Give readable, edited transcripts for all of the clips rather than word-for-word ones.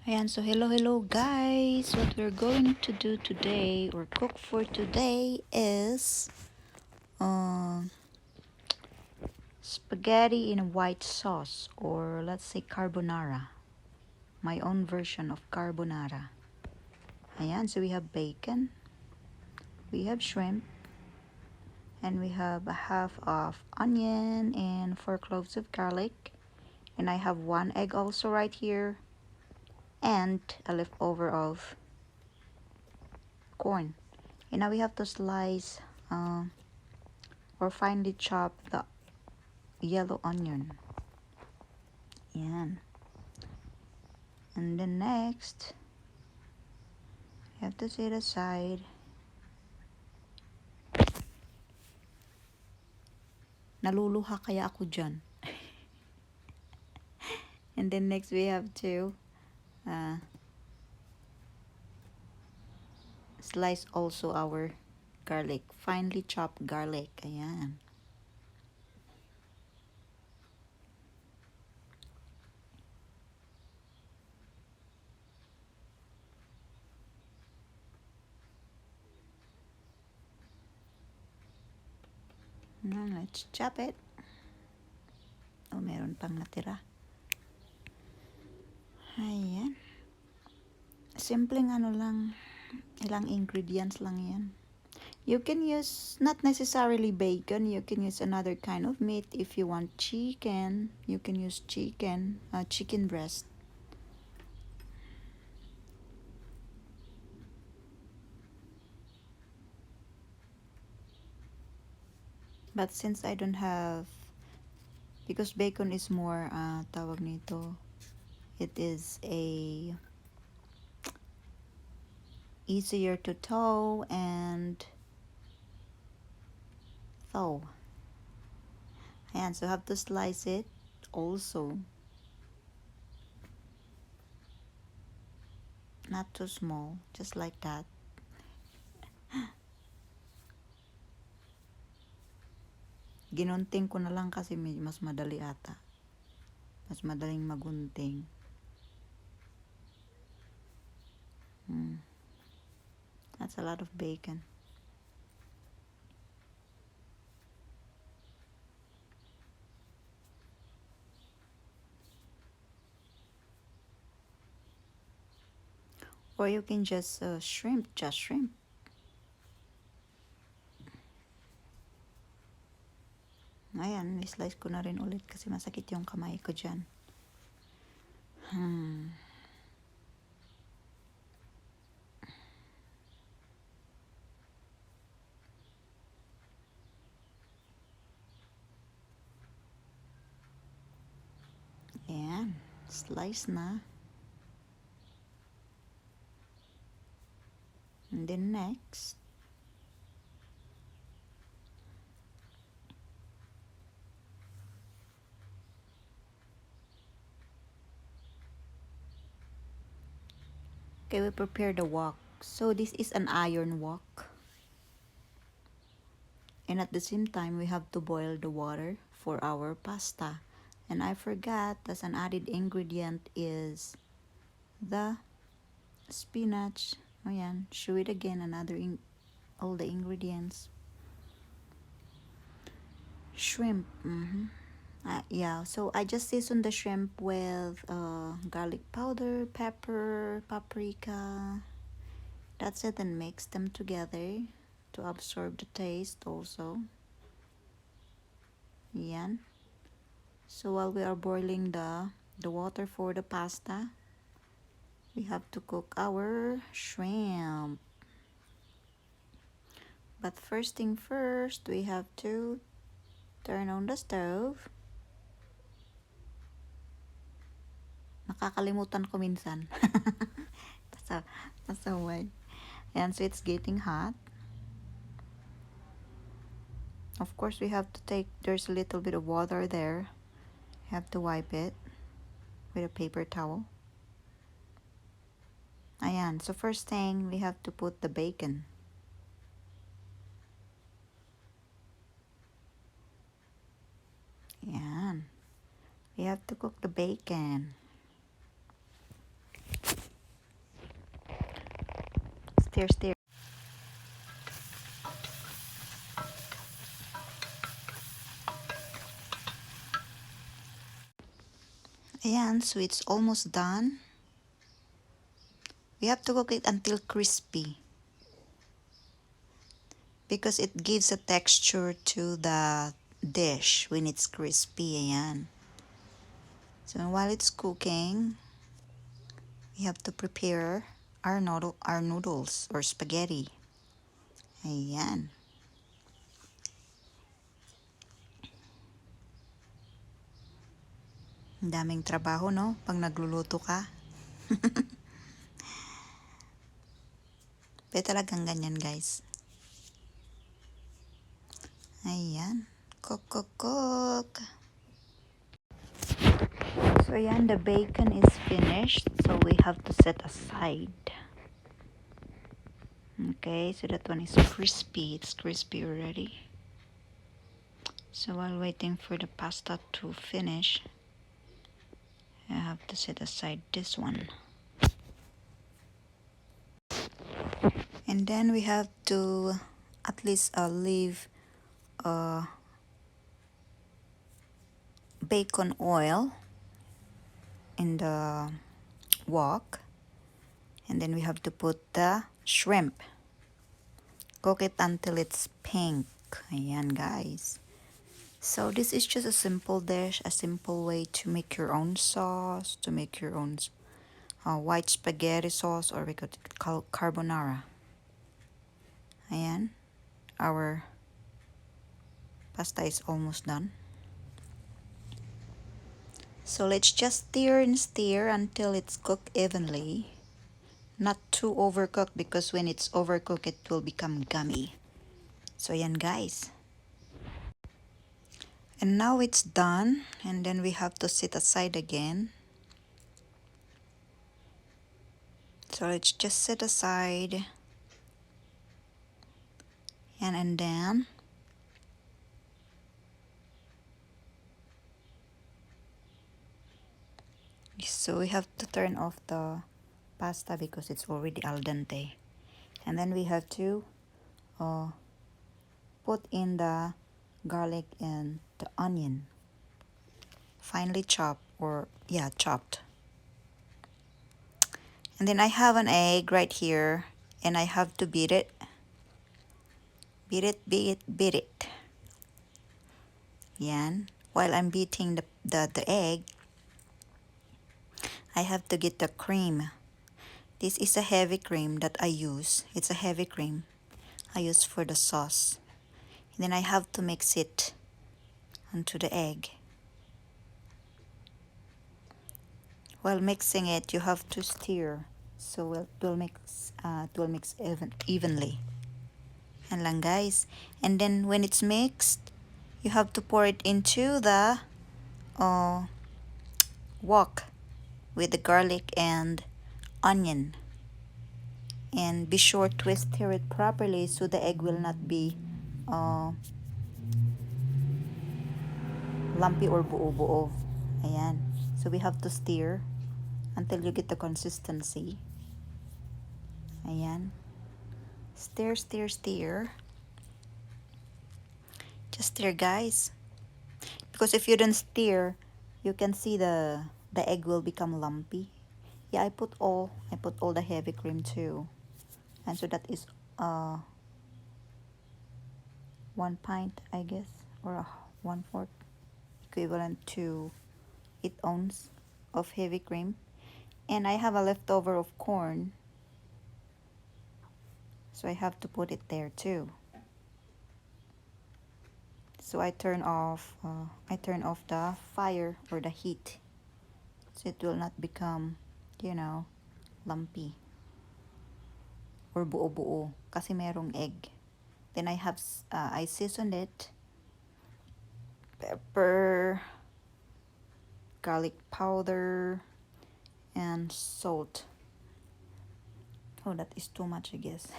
Ayan, so hello guys. What we're going to do today or cook for today is uh, spaghetti in a white sauce, or let's say carbonara. My own version of carbonara. Ayan, so we have bacon, we have shrimp, and we have a half of onion and 4 cloves of garlic. And I have 1 egg also right here, and a leftover of corn. And now we have to slice or finely chop the yellow onion. Yan. And then next, you have to set aside. Naluluha kaya ako dyan. And then next we have to slice also our garlic. Finely chopped garlic. Ayan. Now let's chop it. Oh, meron pang natira. Ayan. Simpleng ano lang. Ilang ingredients lang yan. You can use not necessarily bacon. You can use another kind of meat. If you want chicken, you can use chicken breast. But since I don't have, because bacon is more tawag nito, it is a easier to thaw and thaw. And so have to slice it also. Not too small, just like that. Ginunting ko na lang kasi mas madali ata. Mas madaling magunting. That's a lot of bacon. Or you can just shrimp. Ayan, slice ko na rin ulit kasi masakit yung kamay ko dyan. Ayan, slice na. And then next, okay, we prepare the wok. So this is an iron wok. And at the same time, we have to boil the water for our pasta. And I forgot, as an added ingredient is the spinach. Oh yan, show it again, all the ingredients. Shrimp. Yeah, so I just seasoned the shrimp with garlic powder, pepper, paprika. That's it, and mix them together to absorb the taste also. Yan. So while we are boiling the water for the pasta, we have to cook our shrimp. But first thing first, we have to turn on the stove. Nakakalimutan ko minsan. Pasaway. And so it's getting hot. Of course, we have to take, there's a little bit of water there. You have to wipe it with a paper towel. Ayan, so first thing, we have to put the bacon. Ayan. We have to cook the bacon. Stir, stir. Ayan, so it's almost done. We have to cook it until crispy, because it gives a texture to the dish when it's crispy. Ayan. So while it's cooking, we have to prepare our noodles or spaghetti. Ayan. Ang daming trabaho, no? Pag nagluluto ka. Pero talagang ganyan, guys. Ayan. Cook, cook, cook. So ayan, the bacon is finished. So we have to set aside. Okay, so that one is crispy. It's crispy already. So while waiting for the pasta to finish, I have to set aside this one. And then we have to at least leave bacon oil in the wok. And then we have to put the shrimp. Cook it until it's pink. Ayan, guys. So this is just a simple dish, a simple way to make your own sauce, to make your own white spaghetti sauce, or we could call carbonara. Ayan, our pasta is almost done. So let's just stir and stir until it's cooked evenly. Not too overcooked, because when it's overcooked, it will become gummy. So ayan, guys. And now it's done, and then we have to set aside again. So let's just set aside. And then so we have to turn off the pasta because it's already al dente. And then we have to put in the garlic and the onion. Finely chopped, or yeah, chopped. And then I have an egg right here, and I have to beat it. Beat it, beat it, beat it. Yan. While I'm beating the egg, I have to get the cream. This is a heavy cream that I use. It's a heavy cream I use for the sauce. And then I have to mix it onto the egg. While mixing it, you have to stir, so it will mix evenly. And lang, guys. And then when it's mixed, you have to pour it into the wok with the garlic and onion. And be sure to stir it properly so the egg will not be lumpy or buo-buo. Ayan. So we have to stir until you get the consistency. Ayan. Stir, stir, stir. Just stir, guys. Because if you don't stir, you can see the egg will become lumpy. Yeah, I put all the heavy cream too. And so that is 1 pint, I guess, or 1/4, equivalent to 8 ounces of heavy cream. And I have a leftover of corn, so I have to put it there too. So I turn off the fire or the heat, so it will not become, lumpy or buo-buo kasi merong egg. Then I seasoned it, pepper, garlic powder, and salt. Oh, that is too much, I guess.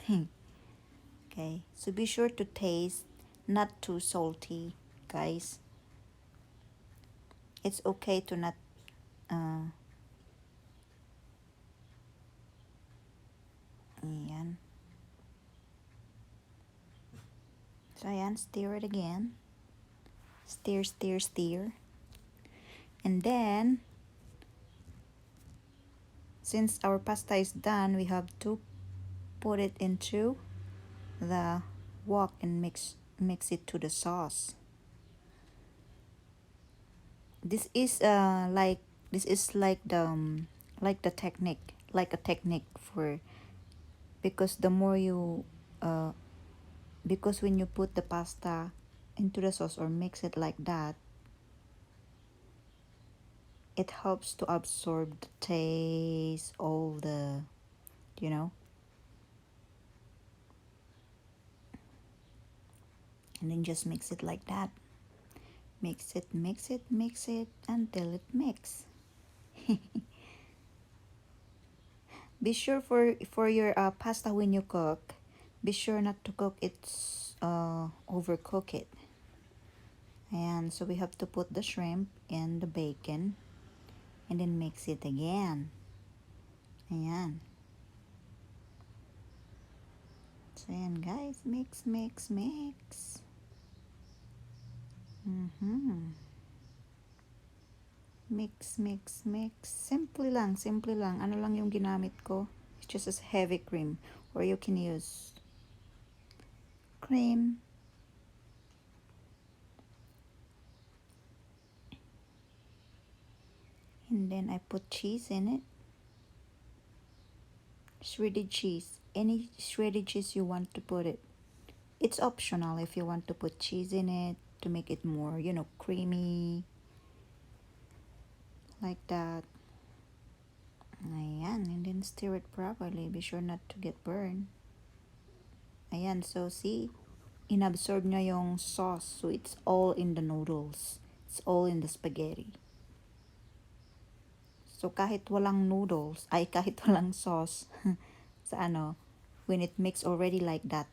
Okay, so be sure to taste, not too salty, guys. It's okay to not ayan. So ayan, stir it again. Stir, stir, stir. And then, since our pasta is done, we have to put it into the wok and mix it to the sauce. This is like the technique, like a technique for, because the more you because when you put the pasta into the sauce or mix it like that, it helps to absorb the taste, all the, you know, and then just mix it like that. Mix it, mix it, mix it until it mix. Be sure for your pasta when you cook, be sure not to cook it, overcook it. And so we have to put the shrimp and the bacon and then mix it again. Ayan. So ayan guys, mix, mix, mix. Mix, mix, mix. Simple lang, simple lang. Ano lang yung ginamit ko? It's just a heavy cream. Or you can use cream. And then I put cheese in it. Shredded cheese. Any shredded cheese you want to put it. It's optional if you want to put cheese in it to make it more, you know, creamy. Like that. Ayan. And then stir it properly. Be sure not to get burned. Ayan. So see, inabsorb niya yung sauce. So it's all in the noodles. It's all in the spaghetti. So kahit walang noodles, ay kahit walang sauce sa ano, when it mix already like that,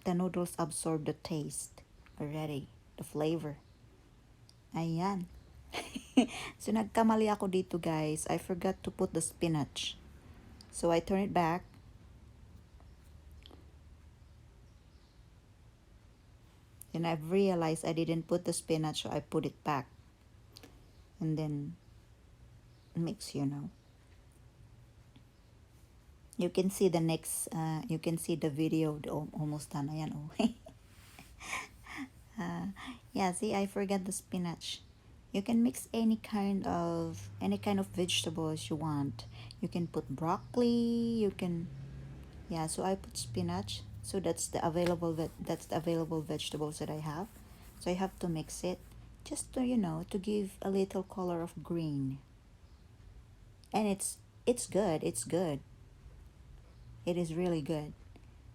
the noodles absorb the taste already, the flavor. Ayan. So nagkamali ako dito guys. I forgot to put the spinach. So I turn it back. And I've realized I didn't put the spinach, so I put it back. And then mix, you know. You can see the next, you can see the video, almost done. Ayan, oh. Yeah, see, I forgot the spinach. You can mix any kind of vegetables you want. You can put broccoli, you can, yeah, so I put spinach. So that's the available vegetables that I have. So I have to mix it just to, you know, to give a little color of green. And it's good. It's good. It is really good.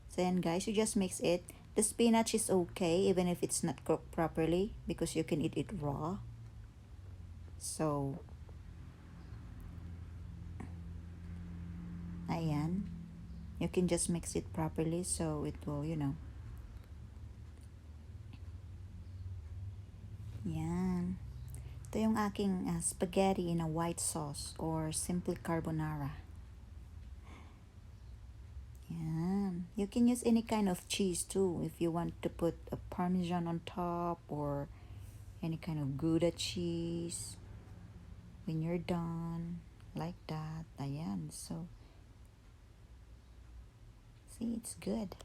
So then guys, you just mix it. The spinach is okay even if it's not cooked properly because you can eat it raw. So ayan. You can just mix it properly so it will, you know. Yan. Ito yung aking spaghetti in a white sauce or simply carbonara. Yan. You can use any kind of cheese too if you want to put a parmesan on top or any kind of Gouda cheese when you're done. Like that. Ayan. So, see, it's good.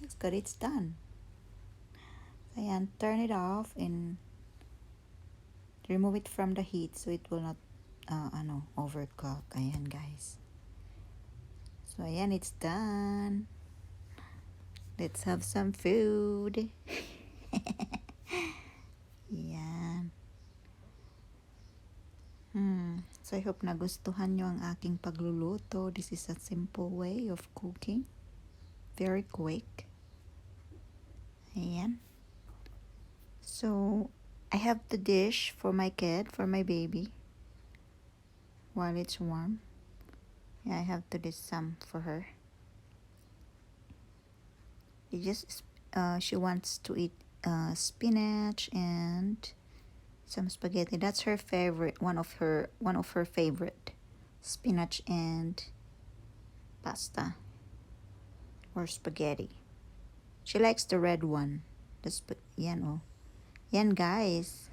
Looks good. It's done. Ayan. Turn it off and remove it from the heat so it will not overcook. Ayan, guys. So, ayan, it's done. Let's have some food. Yan. So, I hope nagustuhan nyo ang aking pagluluto. This is a simple way of cooking. Very quick. Ayan. So, I have the dish for my kid, for my baby. While it's warm. Yeah, I have to do some for her. She wants to eat spinach and some spaghetti. That's her favorite, one of her favorite. Spinach and pasta or spaghetti. She likes the red one. Yan, oh. Yan, guys.